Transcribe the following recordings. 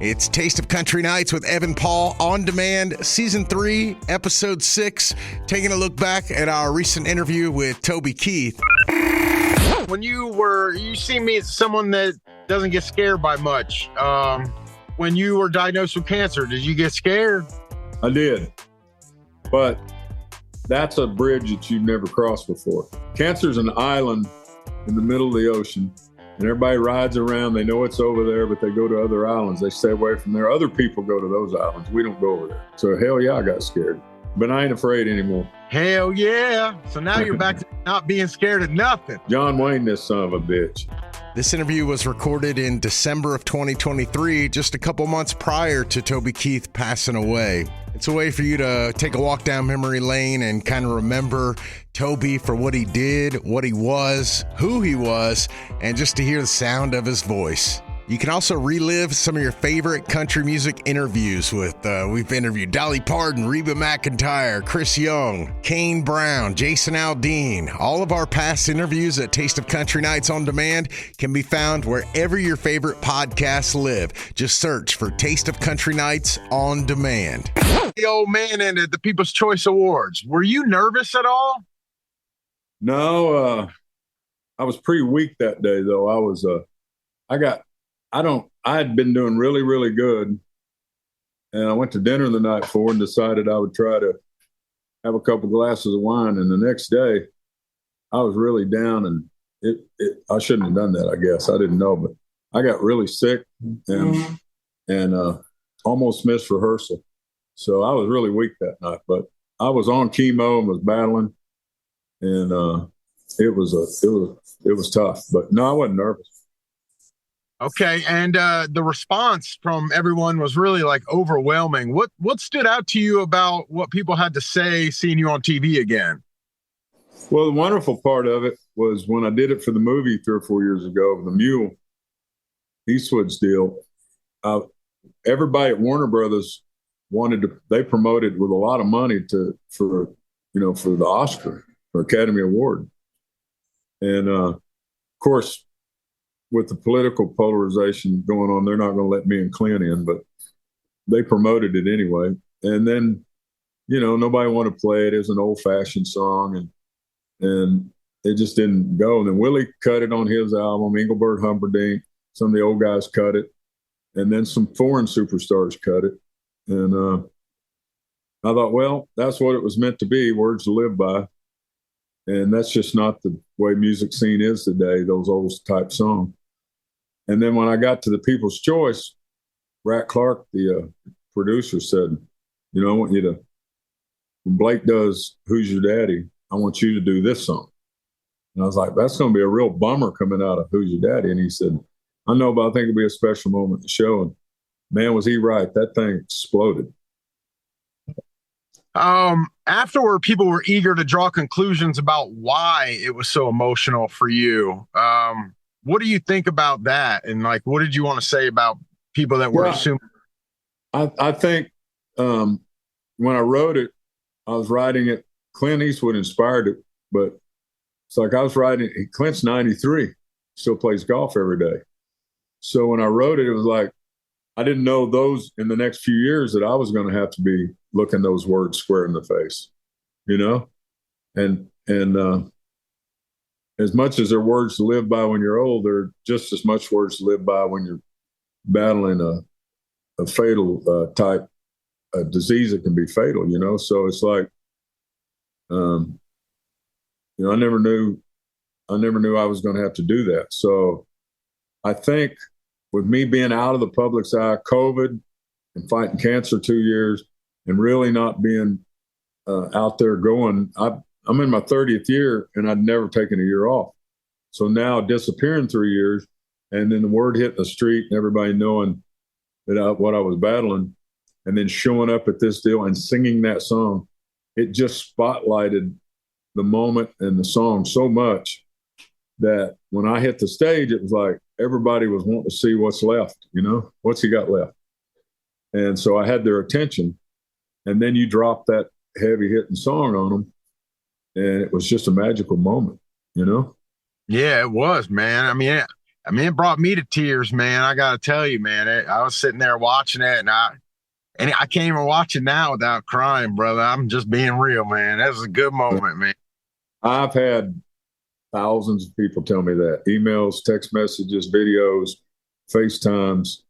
It's Taste of Country Nights with Evan Paul on demand, Season 3, Episode 6, taking a look back at our recent interview with Toby Keith. When you see me as someone that doesn't get scared by much. When you were diagnosed with cancer, did you get scared? I did, but that's a bridge that you've never crossed before. Cancer's an island in the middle of the ocean, and everybody rides around. They know it's over there, but they go to other islands. They stay away from there. Other people go to those islands. We don't go over there. So hell yeah, I got scared, but I ain't afraid anymore. Hell yeah. So now you're back to not being scared of nothing. John Wayne, this son of a bitch. This interview was recorded in December of 2023, just a couple months prior to Toby Keith passing away. It's a way for you to take a walk down memory lane and kind of remember Toby for what he did, what he was, who he was, and just to hear the sound of his voice. You can also relive some of your favorite country music interviews with, we've interviewed Dolly Parton, Reba McEntire, Chris Young, Kane Brown, Jason Aldean. All of our past interviews at Taste of Country Nights on Demand can be found wherever your favorite podcasts live. Just search for Taste of Country Nights on Demand. The old man ended the People's Choice Awards. Were you nervous at all? No, I was pretty weak that day though. I had been doing really, really good. And I went to dinner the night before and decided I would try to have a couple glasses of wine. And the next day I was really down, and I shouldn't have done that, I guess. I didn't know, but I got really sick and almost missed rehearsal. So I was really weak that night, but I was on chemo and was battling, and it was tough, but no, I wasn't nervous. Okay, and the response from everyone was really like overwhelming. What stood out to you about what people had to say seeing you on TV again? Well, the wonderful part of it was when I did it for the movie 3 or 4 years ago, the Mule, Eastwood's deal. Everybody at Warner Brothers they promoted with a lot of money for the Oscar or Academy Award, and of course, with the political polarization going on, they're not going to let me and Clint in, but they promoted it anyway. And then, nobody wanted to play it as an old-fashioned song, and it just didn't go. And then Willie cut it on his album, Engelbert Humperdinck, some of the old guys cut it, and then some foreign superstars cut it. And I thought, well, that's what it was meant to be, words to live by. And that's just not the way music scene is today, those old type songs. And then when I got to the People's Choice, Rac Clark, the producer, said, I want you to, when Blake does Who's Your Daddy, I want you to do this song. And I was like, that's going to be a real bummer coming out of Who's Your Daddy? And he said, I know, but I think it'll be a special moment in the show. And man, was he right. That thing exploded. Afterward, people were eager to draw conclusions about why it was so emotional for you. What do you think about that? And what did you want to say about people that were assuming? I think when I wrote it, I was writing it. Clint Eastwood inspired it, but it's like I was writing it. Clint's 93, still plays golf every day. So when I wrote it, it was like, I didn't know those in the next few years that I was going to have to be looking those words square in the face, and as much as they're words to live by when you're old, they're just as much words to live by when you're battling a fatal type disease that can be fatal, So it's like, I never knew I was going to have to do that. So I think with me being out of the public's eye, COVID, and fighting cancer 2 years, and really not being out there going, I'm in my 30th year, and I'd never taken a year off. So now disappearing 3 years, and then the word hitting the street, and everybody knowing that what I was battling, and then showing up at this deal and singing that song, it just spotlighted the moment and the song so much that when I hit the stage, it was like everybody was wanting to see what's left, what's he got left. And so I had their attention. And then you drop that heavy hitting song on them, and it was just a magical moment, Yeah, it was, man. I mean, I mean, it brought me to tears, man. I got to tell you, man. I was sitting there watching it, and I can't even watch it now without crying, brother. I'm just being real, man. That was a good moment, man. I've had thousands of people tell me that. Emails, text messages, videos, FaceTimes,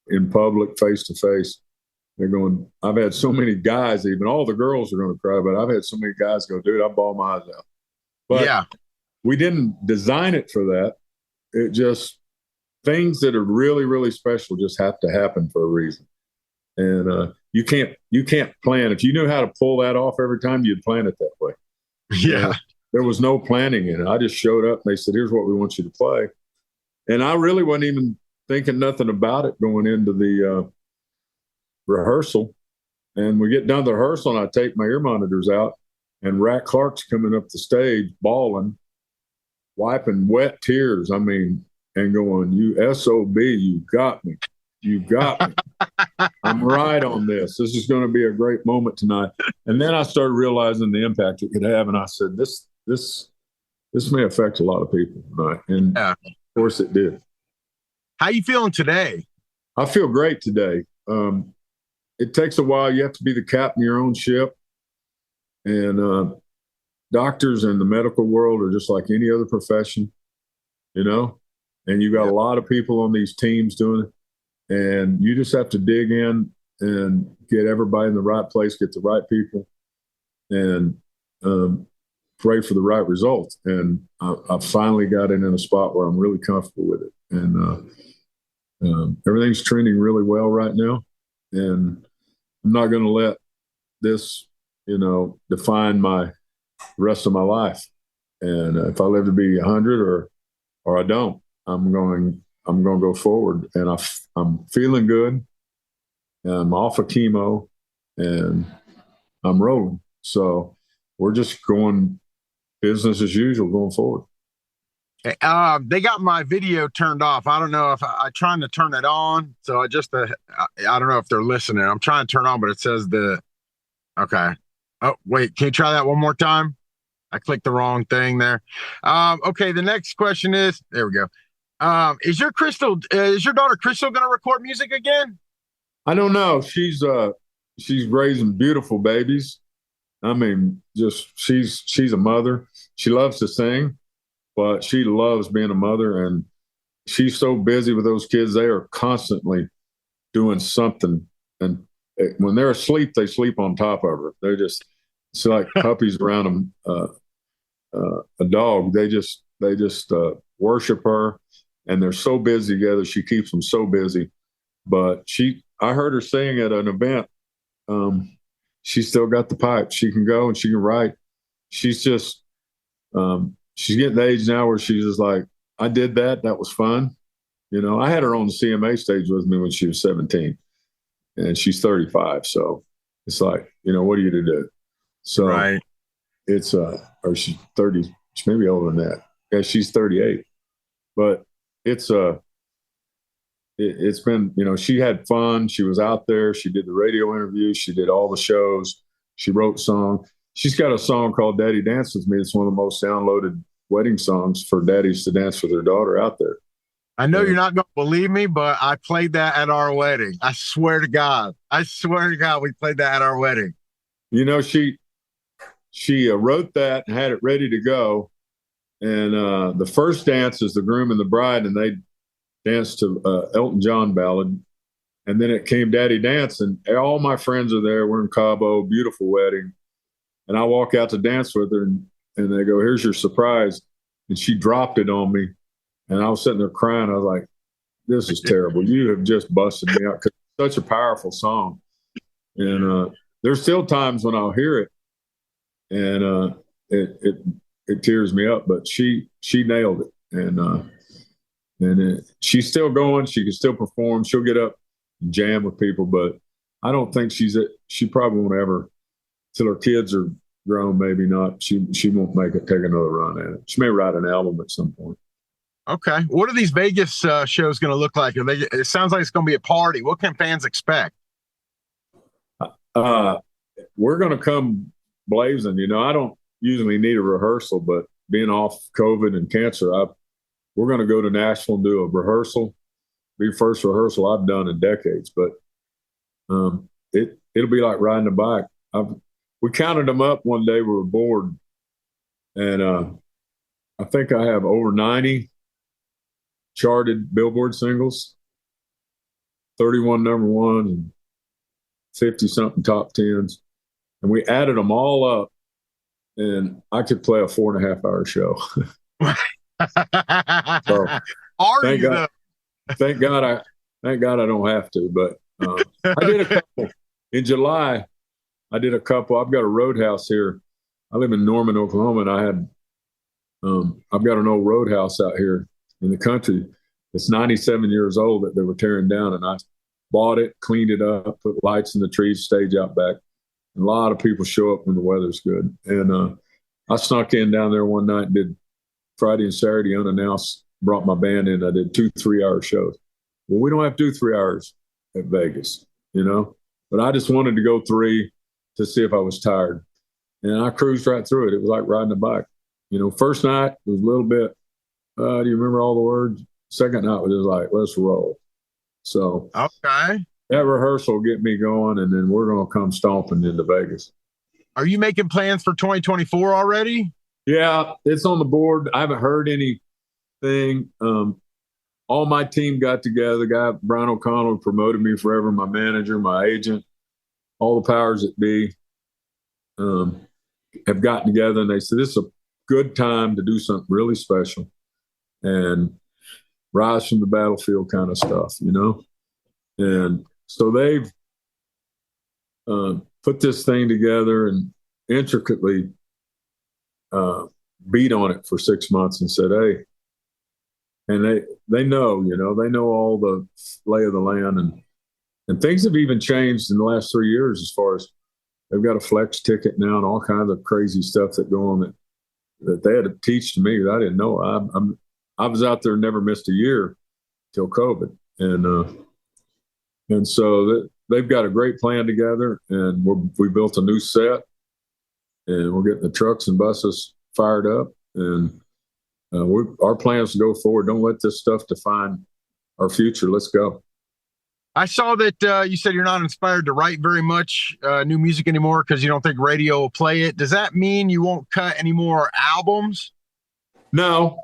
in public, face to face. They're going, I've had so many guys, even all the girls are going to cry, but I've had so many guys go, dude, I bawled my eyes out. But yeah, we didn't design it for that. It just, things that are really, really special just have to happen for a reason. And you can't plan. If you knew how to pull that off every time, you'd plan it that way. yeah. There was no planning in it. I just showed up and they said, here's what we want you to play. And I really wasn't even thinking nothing about it going into the rehearsal. And we get done the rehearsal and I take my ear monitors out and Rac Clark's coming up the stage bawling, wiping wet tears. I mean, and going, you SOB, you got me. You got me. I'm right on this. This is going to be a great moment tonight. And then I started realizing the impact it could have. And I said, this may affect a lot of people tonight. And of course it did. How you feeling today? I feel great today. It takes a while. You have to be the captain of your own ship. And doctors in the medical world are just like any other profession, you know, and you got a lot of people on these teams doing it. And you just have to dig in and get everybody in the right place, get the right people, and pray for the right results. And I finally got it in a spot where I'm really comfortable with it. And everything's trending really well right now. And I'm not going to let this, define my rest of my life. And if I live to be 100 or I don't, I'm going to go forward. And I'm feeling good. I'm off of chemo and I'm rolling. So we're just going business as usual going forward. They got my video turned off. I don't know if I'm trying to turn it on. So I don't know if they're listening. I'm trying to turn on, but it says okay. Oh, wait, can you try that one more time? I clicked the wrong thing there. Okay. The next question is, there we go. Is your daughter Krystal going to record music again? I don't know. She's raising beautiful babies. I mean, she's a mother. She loves to sing, but she loves being a mother, and she's so busy with those kids. They are constantly doing something, and when they're asleep, they sleep on top of her. It's like puppies around them. A dog. They just worship her, and they're so busy together. She keeps them so busy. But I heard her sing at an event. She's still got the pipe. She can go and she can write. She's just, she's getting the age now where she's just like, I did that. That was fun. I had her on the CMA stage with me when she was 17 and she's 35. So it's like, what are you to do? So right. It's, or she's 30, she may be older than that. Yeah, she's 38, but it's been, she had fun. She was out there. She did the radio interviews. She did all the shows. She wrote songs. She's got a song called Daddy Dance With Me. It's one of the most downloaded wedding songs for daddies to dance with their daughter out there. I know you're not going to believe me, but I played that at our wedding. I swear to God. We played that at our wedding. She wrote that and had it ready to go. And the first dance is the groom and the bride, and they danced to Elton John ballad. And then it came Daddy Dance, and all my friends are there. We're in Cabo, beautiful wedding. And I walk out to dance with her, and they go, here's your surprise. And she dropped it on me. And I was sitting there crying. I was like, this is terrible. You have just busted me out, because it's such a powerful song. And there's still times when I'll hear it, and it tears me up. But she nailed it. And she's still going. She can still perform. She'll get up and jam with people, but I don't think she probably won't ever, till her kids are grown, maybe not. She won't take another run at it. She may write an album at some point. Okay. What are these Vegas shows going to look like? It sounds like it's going to be a party. What can fans expect? We're going to come blazing. I don't usually need a rehearsal, but being off COVID and cancer, we're going to go to Nashville and do a rehearsal. Be the first rehearsal I've done in decades, but it'll be like riding a bike. We counted them up one day. We were bored, and I think I have over 90 charted Billboard singles, 31 number ones, and 50 something top tens, and we added them all up, and I could play a 4.5 hour show. So, thank God I don't have to, but I did a couple in July. I did a couple. I've got a roadhouse here. I live in Norman, Oklahoma, and I've got an old roadhouse out here in the country. It's 97 years old that they were tearing down, and I bought it, cleaned it up, put lights in the trees, stage out back. And a lot of people show up when the weather's good. And I snuck in down there one night and did Friday and Saturday unannounced, brought my band in. I did 2 3-hour shows. Well, we don't have to do 3 hours at Vegas, but I just wanted to go 3 to see if I was tired. And I cruised right through it. It was like riding a bike. First night was a little bit, do you remember all the words? Second night was just like, let's roll. So okay, that rehearsal will get me going, and then we're going to come stomping into Vegas. Are you making plans for 2024 already? Yeah, it's on the board. I haven't heard anything. All my team got together. The guy, Brian O'Connell, promoted me forever, my manager, my agent, all the powers that be have gotten together, and they said, this is a good time to do something really special and rise from the battlefield kind of stuff, And so they've put this thing together and intricately beat on it for 6 months and said, hey, and they know, they know all the lay of the land, and things have even changed in the last 3 years as far as they've got a flex ticket now and all kinds of crazy stuff that go on that they had to teach to me that I didn't know. I was out there and never missed a year till COVID, and so they've got a great plan together, and we built a new set, and we're getting the trucks and buses fired up, and our plans to go forward. Don't let this stuff define our future. Let's go. I saw that you said you're not inspired to write very much new music anymore because you don't think radio will play it. Does that mean you won't cut any more albums? No,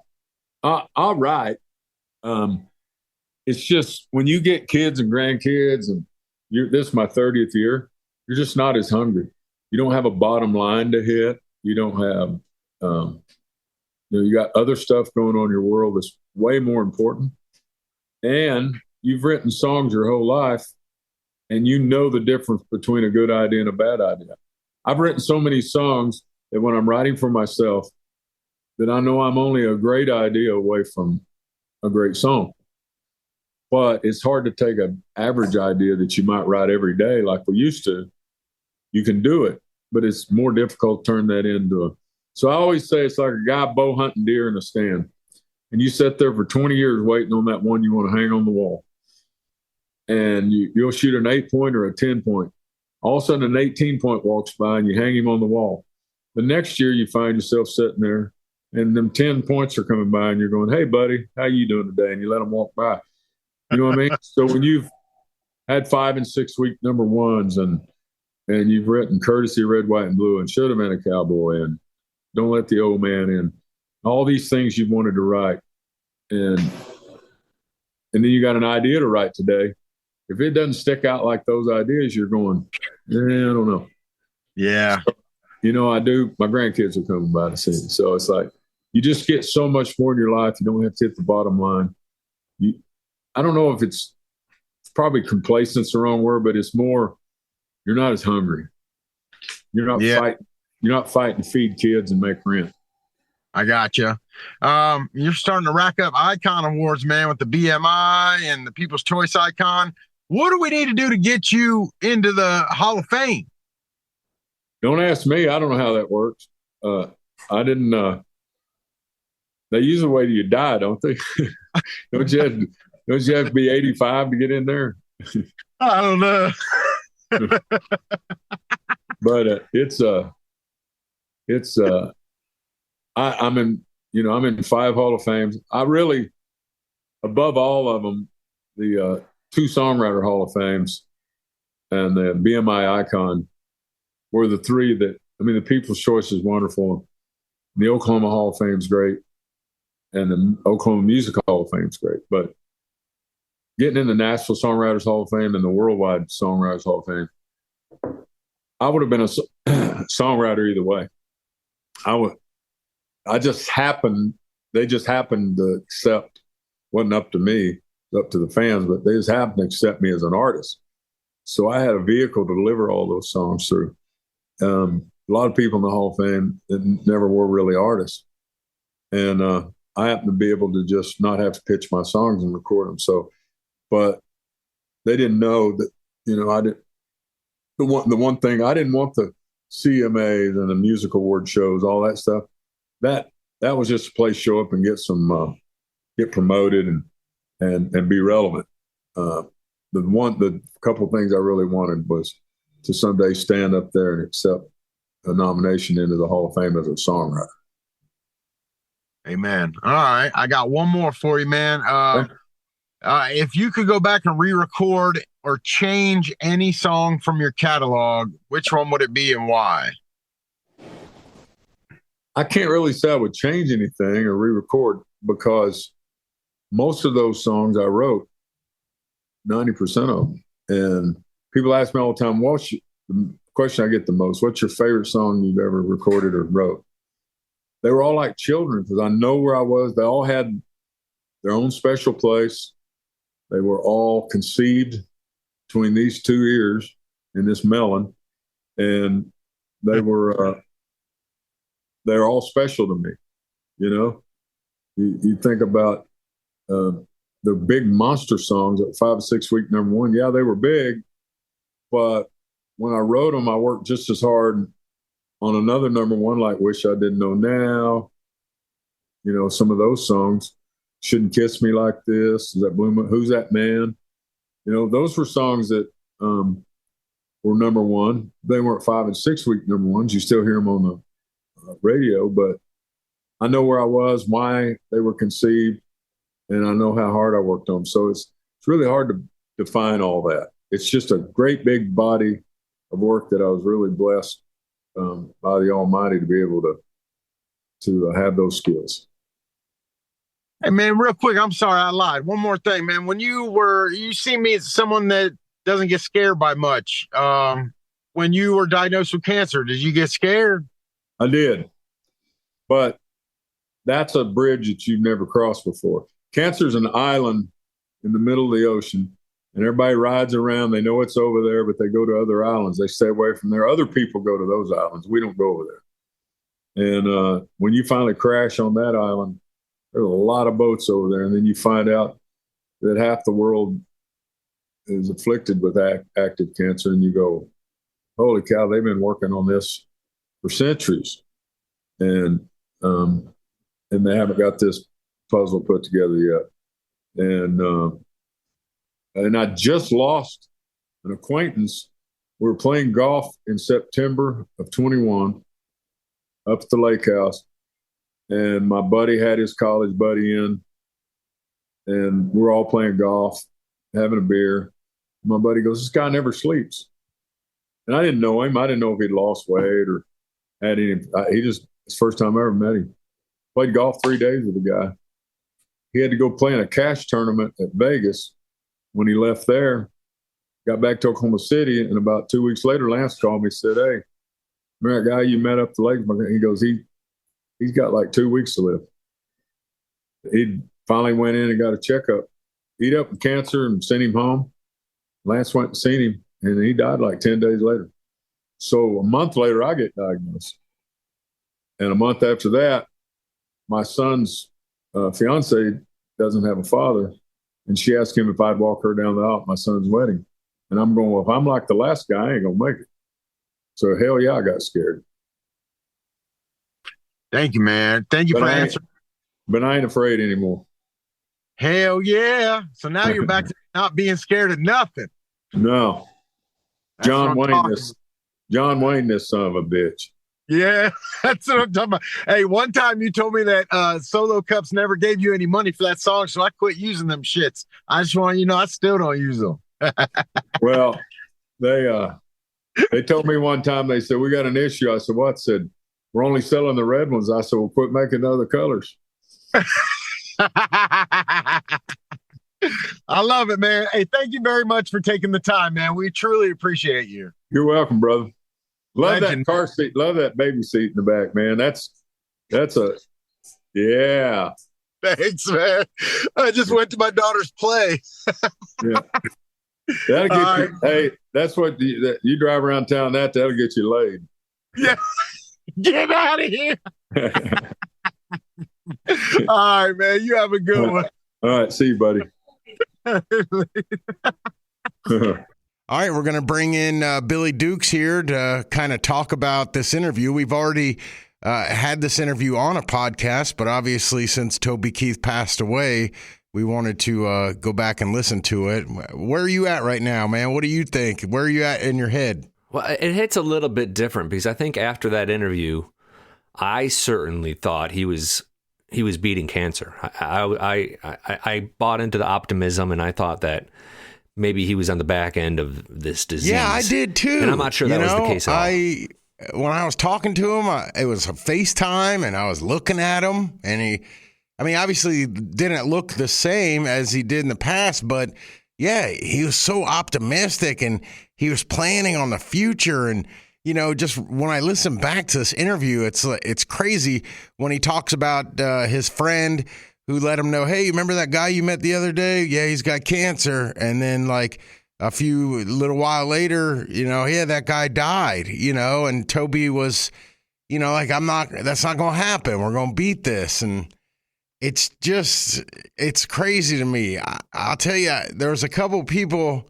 I'll write. It's just when you get kids and grandkids, and this is my 30th year, you're just not as hungry. You don't have a bottom line to hit. You don't have, you got other stuff going on in your world that's way more important. And you've written songs your whole life, and you know the difference between a good idea and a bad idea. I've written so many songs that when I'm writing for myself, that I know I'm only a great idea away from a great song. But it's hard to take an average idea that you might write every day like we used to. You can do it, but it's more difficult to turn that into So I always say it's like a guy bow hunting deer in a stand. And you sit there for 20 years waiting on that one you want to hang on the wall. And you'll shoot an 8-point or a 10-point. All of a sudden, an 18-point walks by and you hang him on the wall. The next year, you find yourself sitting there, and them 10 points are coming by, and you're going, hey, buddy, how you doing today? And you let them walk by. You know what I mean? So when you've had 5 and 6 week number ones, and you've written Courtesy Red, White, and Blue, and Should Have Been a Cowboy, and Don't Let the Old Man In, all these things you've wanted to write, and then you got an idea to write today. If it doesn't stick out like those ideas, you're going, I don't know. Yeah. So, I do. My grandkids are coming by to see me. So it's like you just get so much more in your life. You don't have to hit the bottom line. I don't know if it's probably complacent's the wrong word, but it's more you're not as hungry. You're not fighting. You're not fighting to feed kids and make rent. I gotcha. You're starting to rack up icon awards, man, with the BMI and the People's Choice Icon. What do we need to do to get you into the Hall of Fame? Don't ask me. I don't know how that works. I didn't. They usually wait till you die, don't they? Don't you have to be 85 to get in there? I don't know. But I'm in. I'm in 5 Hall of Fames. I really, above all of them, the 2 Songwriter Hall of Fames and the BMI Icon were the 3 that, the People's Choice is wonderful. The Oklahoma Hall of Fame is great. And the Oklahoma Music Hall of Fame is great. But getting in the Nashville Songwriters Hall of Fame and the Worldwide Songwriters Hall of Fame, I would have been a songwriter either way. They just happened to accept, wasn't up to me, up to the fans, but they just happened to accept me as an artist. So I had a vehicle to deliver all those songs through. A lot of people in the Hall of Fame that never were really artists. And I happened to be able to just not have to pitch my songs and record them. So, but they didn't know that, I didn't. The one thing, I didn't want the CMAs and the music award shows, all that stuff. That was just a place to show up and get promoted and be relevant. The couple of things I really wanted was to someday stand up there and accept a nomination into the Hall of Fame as a songwriter. Amen. All right. I got one more for you, man. If you could go back and re-record or change any song from your catalog, which one would it be and why? I can't really say I would change anything or re-record because most of those songs I wrote, 90% of them. And people ask me all the time, the question I get the most, what's your favorite song you've ever recorded or wrote? They were all like children because I know where I was. They all had their own special place. They were all conceived between these 2 ears in this melon. And they're all special to me. You think about the big monster songs at 5 or 6 week #1. Yeah, they were big, but when I wrote them, I worked just as hard on another #1, like Wish I Didn't Know Now. Some of those songs, Shouldn't Kiss Me Like This, Is That Blue Moon, Who's That Man? Those were songs that were #1. They weren't 5 and 6 week #1s. You still hear them on the radio, but I know where I was, why they were conceived, and I know how hard I worked on them. So it's really hard to define all that. It's just a great big body of work that I was really blessed by the Almighty to be able to have those skills. Hey, man, real quick, I'm sorry I lied. One more thing, man. When you see me as someone that doesn't get scared by much. When you were diagnosed with cancer, did you get scared? I did. But that's a bridge that you've never crossed before. Cancer is an island in the middle of the ocean, and everybody rides around. They know it's over there, but they go to other islands. They stay away from there. Other people go to those islands. We don't go over there. And when you finally crash on that island, there's a lot of boats over there. And then you find out that half the world is afflicted with active cancer. And you go, holy cow, they've been working on this for centuries. And they haven't got this puzzle put together yet. And I just lost an acquaintance. We were playing golf in September of 21 up at the lake house. And my buddy had his college buddy in, and we're all playing golf, having a beer. My buddy goes, this guy never sleeps. And I didn't know him. I didn't know if he'd lost weight or had any. It's the first time I ever met him. Played golf 3 days with the guy. He had to go play in a cash tournament at Vegas. When he left there, got back to Oklahoma City, and about 2 weeks later, Lance called me and said, hey, remember that guy you met up the lake? He goes, he's got like 2 weeks to live. He finally went in and got a checkup. He'd up with cancer and sent him home. Lance went and seen him, and he died like 10 days later. So a month later, I get diagnosed. And a month after that, my son's fiance doesn't have a father, and she asked him if I'd walk her down the aisle at my son's wedding. And I'm going, well, if I'm like the last guy, I ain't going to make it. So hell yeah, I got scared. Thank you, man. Thank you for answering. But I ain't afraid anymore. Hell yeah. So now you're back to not being scared of nothing. No. John Wayne, this son of a bitch. Yeah, that's what I'm talking about. Hey, one time you told me that Solo Cups never gave you any money for that song, so I quit using them shits. I just want you to know I still don't use them. Well, they told me one time, they said, we got an issue. I said, what? Said, we're only selling the red ones. I said, well, quit making other colors. I love it, man. Hey, thank you very much for taking the time, man. We truly appreciate you. You're welcome, brother. Love Legend. that car seat. Love that baby seat in the back, man. That's yeah. Thanks, man. I just went to my daughter's play. Yeah. That'll get you. Right. Hey, that's what you drive around town. That'll get you laid. Yeah. Get out of here. All right, man. You have a good one. All right. See you, buddy. All right, we're going to bring in Billy Dukes here to kind of talk about this interview. We've already had this interview on a podcast, but obviously since Toby Keith passed away, we wanted to go back and listen to it. Where are you at right now, man? What do you think? Where are you at in your head? Well, it hits a little bit different because I think after that interview, I certainly thought he was beating cancer. I bought into the optimism, and I thought that maybe he was on the back end of this disease. Yeah, I did too. And I'm not sure that was the case at all. When I was talking to him, it was a FaceTime, and I was looking at him, and obviously didn't look the same as he did in the past, but yeah, he was so optimistic, and he was planning on the future. And just when I listen back to this interview, it's crazy when he talks about his friend who let him know, hey, remember that guy you met the other day? Yeah, he's got cancer. And then like a little while later, yeah, that guy died, and Toby was, like, that's not going to happen. We're going to beat this. And it's crazy to me. I'll tell you, there was a couple people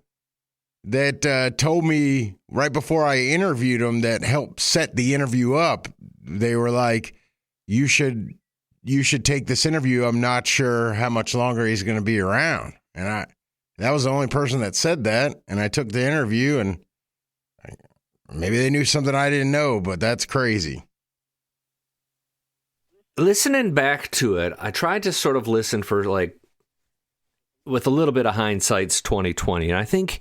that told me right before I interviewed him that helped set the interview up. They were like, you should take this interview. I'm not sure how much longer he's going to be around. And that was the only person that said that. And I took the interview, and maybe they knew something I didn't know, but that's crazy. Listening back to it, I tried to sort of listen for with a little bit of hindsight's 2020. And I think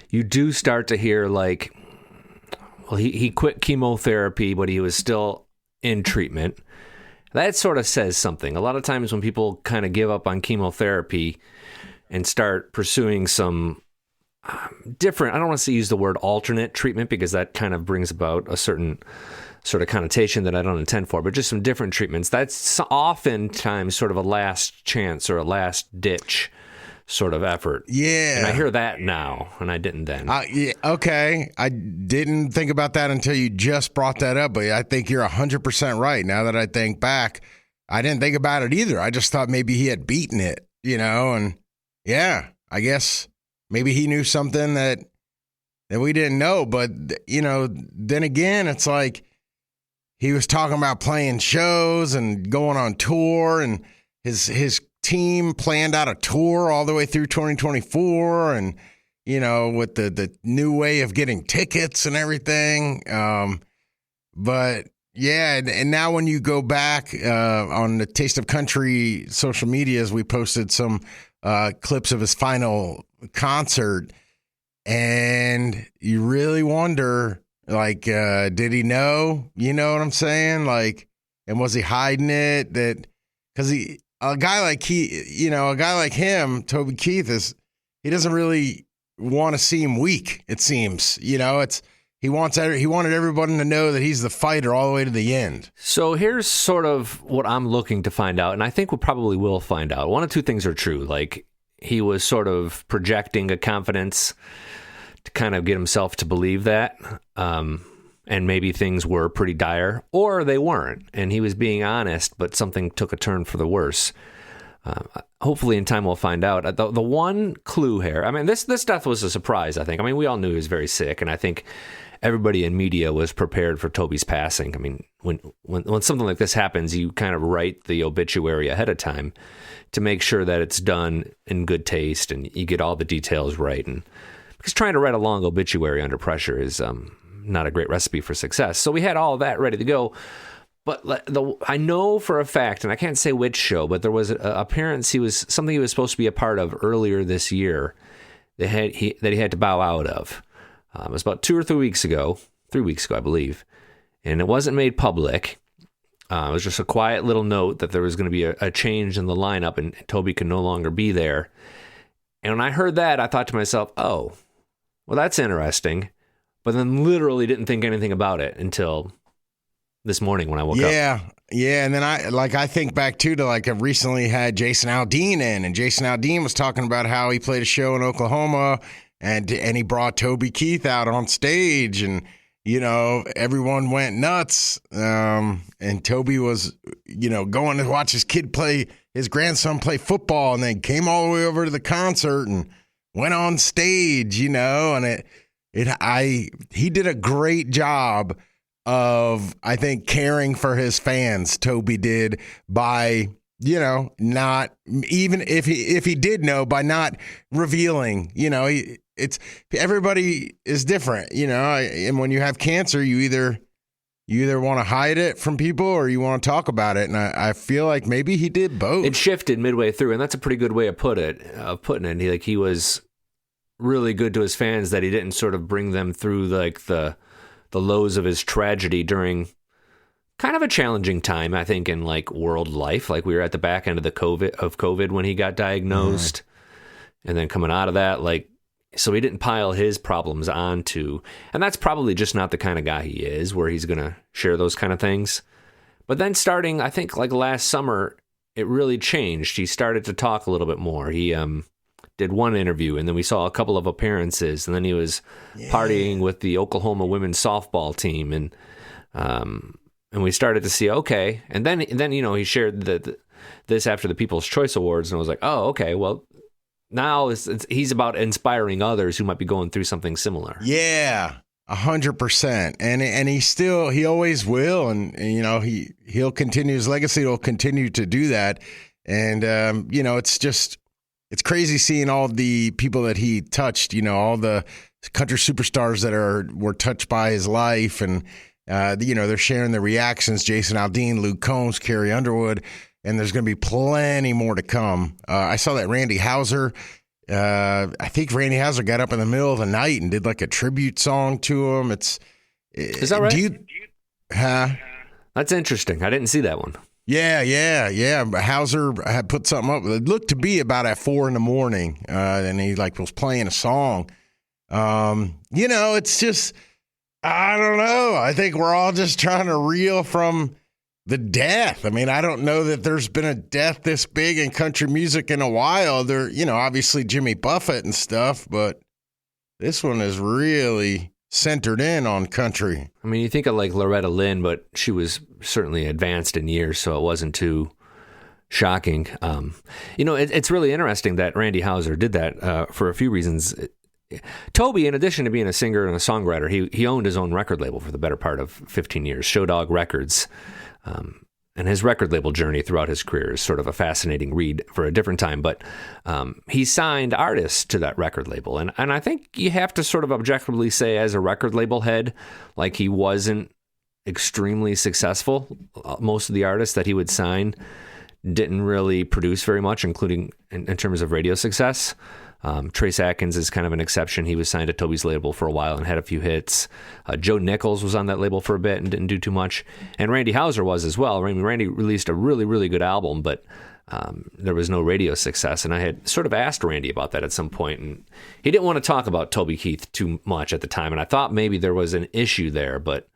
you do start to hear he quit chemotherapy, but he was still in treatment. That sort of says something. A lot of times when people kind of give up on chemotherapy and start pursuing some different, I don't want to use the word alternate treatment because that kind of brings about a certain sort of connotation that I don't intend for, but just some different treatments. That's oftentimes sort of a last chance or a last ditch sort of effort. Yeah. And I hear that now, and I didn't then. Yeah, okay. I didn't think about that until you just brought that up, but I think you're 100% right. Now that I think back, I didn't think about it either. I just thought maybe he had beaten it, and yeah, I guess maybe he knew something that we didn't know. But, then again, it's like he was talking about playing shows and going on tour, and his team planned out a tour all the way through 2024, and with the new way of getting tickets and everything. But yeah, and now when you go back on the Taste of Country social medias, we posted some clips of his final concert, and you really wonder, did he know? You know what I'm saying? And was he hiding it? Because a guy like him, Toby Keith, he doesn't really want to seem weak. It seems, he wanted everybody to know that he's the fighter all the way to the end. So here's sort of what I'm looking to find out, and I think we probably will find out. One of two things are true. He was sort of projecting a confidence to kind of get himself to believe that, and maybe things were pretty dire, or they weren't, and he was being honest, but something took a turn for the worse. Hopefully in time we'll find out. The one clue here, this death was a surprise, I think. We all knew he was very sick, and I think everybody in media was prepared for Toby's passing. When something like this happens, you kind of write the obituary ahead of time to make sure that it's done in good taste and you get all the details right. And because trying to write a long obituary under pressure is not a great recipe for success. So we had all of that ready to go. But I know for a fact, and I can't say which show, but there was an appearance he was supposed to be a part of earlier this year that he had to bow out of. It was about 2 or 3 weeks ago, I believe, and it wasn't made public. It was just a quiet little note that there was going to be a change in the lineup and Toby could no longer be there. And when I heard that, I thought to myself, oh, well, that's interesting. But then literally didn't think anything about it until this morning when I woke up. Yeah. And then I think back too to like I recently had Jason Aldean in, and Jason Aldean was talking about how he played a show in Oklahoma and he brought Toby Keith out on stage, and everyone went nuts. And Toby was, going to watch his grandson play football, and then came all the way over to the concert and went on stage, and he did a great job of, I think, caring for his fans. Toby did by, not, even if he did know, by not revealing, it's everybody is different, and when you have cancer, you either want to hide it from people or you want to talk about it. And I feel like maybe he did both. It shifted midway through, and that's a pretty good way of putting it. He was really good to his fans, that he didn't sort of bring them through like the lows of his tragedy during kind of a challenging time, I think, in like world life. Like we were at the back end of COVID when he got diagnosed, and then coming out of that, so he didn't pile his problems onto, and that's probably just not the kind of guy he is, where he's going to share those kind of things. But then starting, I think, like last summer, it really changed. He started to talk a little bit more. He did one interview, and then we saw a couple of appearances, and then he was partying with the Oklahoma women's softball team, and we started to see, okay. And then he shared this after the People's Choice Awards, and I was like, oh, okay, well, now he's about inspiring others who might be going through something similar. Yeah, 100%. And he always will. And he'll continue, his legacy will continue to do that. And, it's crazy seeing all the people that he touched, all the country superstars that were touched by his life. And, they're sharing their reactions. Jason Aldean, Luke Combs, Carrie Underwood. And there's going to be plenty more to come. I saw that Randy Houser. I think Randy Houser got up in the middle of the night and did like a tribute song to him. Is that right? That's interesting. I didn't see that one. Yeah. Houser had put something up. It looked to be about at 4 a.m. And he was playing a song. It's just, I don't know. I think we're all just trying to reel from the death. I mean, I don't know that there's been a death this big in country music in a while. There, obviously Jimmy Buffett and stuff, but this one is really centered in on country. I mean, you think of like Loretta Lynn, but she was certainly advanced in years, so it wasn't too shocking. It's really interesting that Randy Houser did that for a few reasons. Toby, in addition to being a singer and a songwriter, he owned his own record label for the better part of 15 years, Show Dog Records. And his record label journey throughout his career is sort of a fascinating read for a different time. But he signed artists to that record label. And I think you have to sort of objectively say, as a record label head, like he wasn't extremely successful. Most of the artists that he would sign didn't really produce very much, including in terms of radio success. Trace Atkins is kind of an exception. He was signed to Toby's label for a while and had a few hits. Joe Nichols was on that label for a bit and didn't do too much. And Randy Houser was as well. I mean, Randy released a really, really good album, but there was no radio success. And I had sort of asked Randy about that at some point, and he didn't want to talk about Toby Keith too much at the time. And I thought maybe there was an issue there, but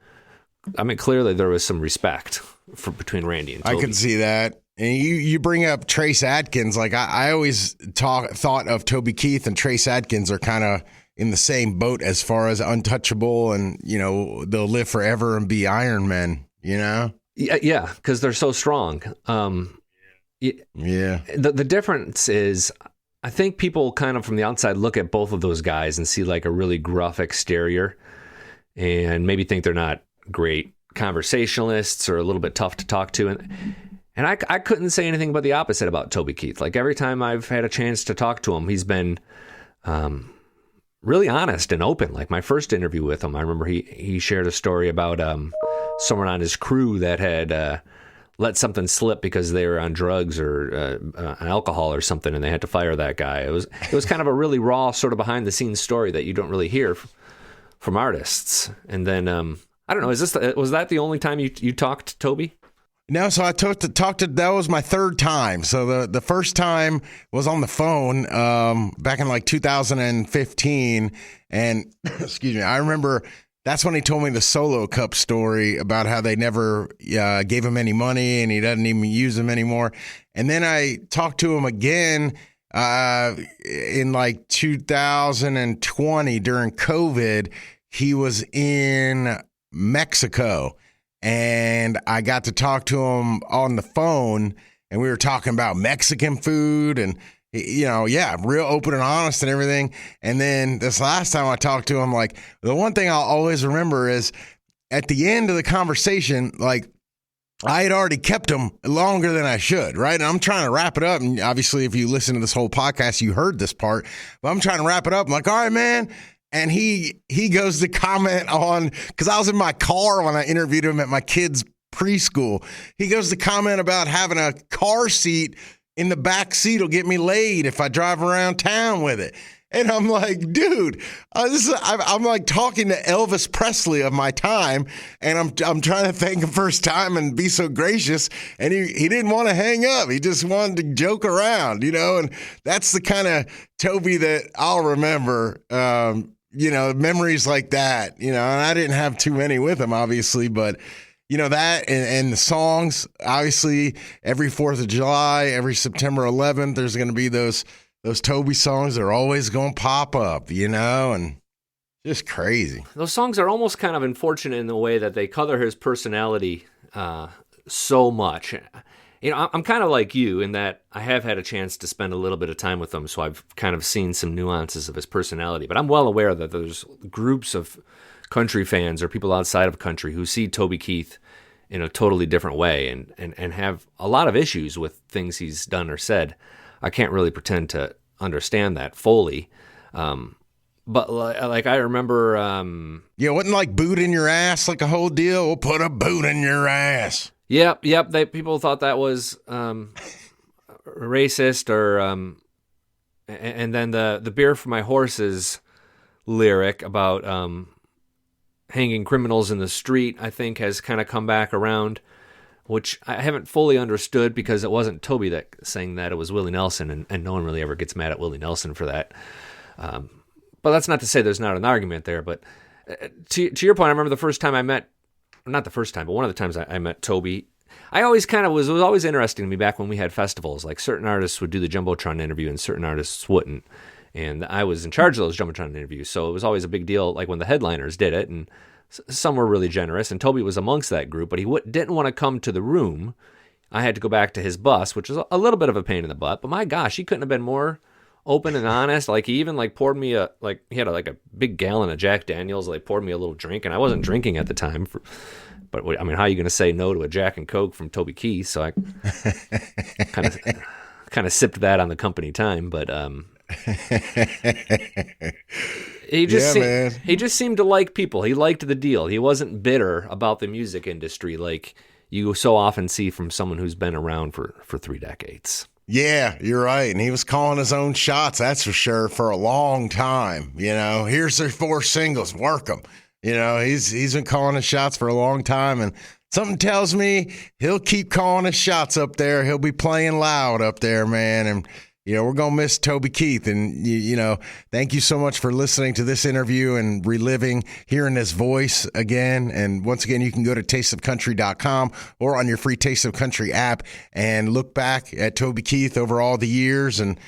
I mean, clearly there was some respect between Randy and Toby. I can see that. And you bring up Trace Atkins. Like I always thought of Toby Keith and Trace Atkins are kind of in the same boat as far as untouchable, and they'll live forever and be Iron Men. Yeah, because they're so strong. Yeah. The difference is, I think people kind of from the outside look at both of those guys and see like a really gruff exterior, and maybe think they're not great conversationalists or a little bit tough to talk to. And I couldn't say anything but the opposite about Toby Keith. Like every time I've had a chance to talk to him, he's been really honest and open. Like my first interview with him, I remember he shared a story about someone on his crew that had let something slip because they were on drugs or alcohol or something, and they had to fire that guy. It was kind of a really raw, sort of behind the scenes story that you don't really hear from artists. And then I don't know, was that the only time you talked to Toby? No, so I talked to that was my third time. So the first time was on the phone back in like 2015, and excuse me, I remember that's when he told me the Solo Cup story about how they never gave him any money and he doesn't even use them anymore. And then I talked to him again in like 2020 during COVID. He was in Mexico. And I got to talk to him on the phone, and we were talking about Mexican food and, real open and honest and everything. And then this last time I talked to him, like, the one thing I'll always remember is at the end of the conversation, like, I had already kept him longer than I should, right? And I'm trying to wrap it up. And obviously, if you listen to this whole podcast, you heard this part. But I'm trying to wrap it up. I'm like, all right, man. And he goes to comment on, because I was in my car when I interviewed him at my kid's preschool. He goes to comment about having a car seat in the back seat will get me laid if I drive around town with it. And I'm like, dude, I'm like talking to Elvis Presley of my time, and I'm trying to thank him for his time and be so gracious. And he didn't want to hang up. He just wanted to joke around, and that's the kind of Toby that I'll remember. Memories like that, and I didn't have too many with him, obviously, but, that and the songs, obviously, every 4th of July, every September 11th, there's going to be those Toby songs that are always going to pop up, and just crazy. Those songs are almost kind of unfortunate in the way that they color his personality so much. I'm kind of like you in that I have had a chance to spend a little bit of time with him, so I've kind of seen some nuances of his personality. But I'm well aware that there's groups of country fans or people outside of country who see Toby Keith in a totally different way and have a lot of issues with things he's done or said. I can't really pretend to understand that fully. But like I remember... wasn't like boot in your ass like a whole deal? We'll put a boot in your ass. Yep. People thought that was racist, or and then the beer for my horses lyric about hanging criminals in the street, I think, has kind of come back around, which I haven't fully understood because it wasn't Toby that sang that; it was Willie Nelson, and no one really ever gets mad at Willie Nelson for that. But that's not to say there's not an argument there. But to your point, I remember the first time I met. Not the first time, but one of the times I met Toby, I always kind of was always interesting to me back when we had festivals. Like certain artists would do the Jumbotron interview and certain artists wouldn't. And I was in charge of those Jumbotron interviews. So it was always a big deal, like when the headliners did it. And some were really generous. And Toby was amongst that group, but he didn't want to come to the room. I had to go back to his bus, which was a little bit of a pain in the butt. But my gosh, he couldn't have been more open and honest. Like he even poured me he had a big gallon of Jack Daniels. Poured me a little drink, and I wasn't drinking at the time. But I mean, how are you going to say no to a Jack and Coke from Toby Keith? So I kind of sipped that on the company time. But he just seemed to like people. He liked the deal. He wasn't bitter about the music industry like you so often see from someone who's been around for 3 decades. Yeah, you're right. And he was calling his own shots, that's for sure, for a long time. Here's their 4 singles, work them. He's been calling his shots for a long time. And something tells me he'll keep calling his shots up there. He'll be playing loud up there, man. And, we're going to miss Toby Keith. And, thank you so much for listening to this interview and reliving, hearing his voice again. And once again, you can go to tasteofcountry.com or on your free Taste of Country app and look back at Toby Keith over all the years and,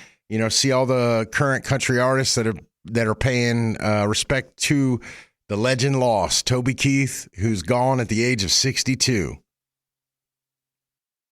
see all the current country artists that are paying respect to the legend lost, Toby Keith, who's gone at the age of 62.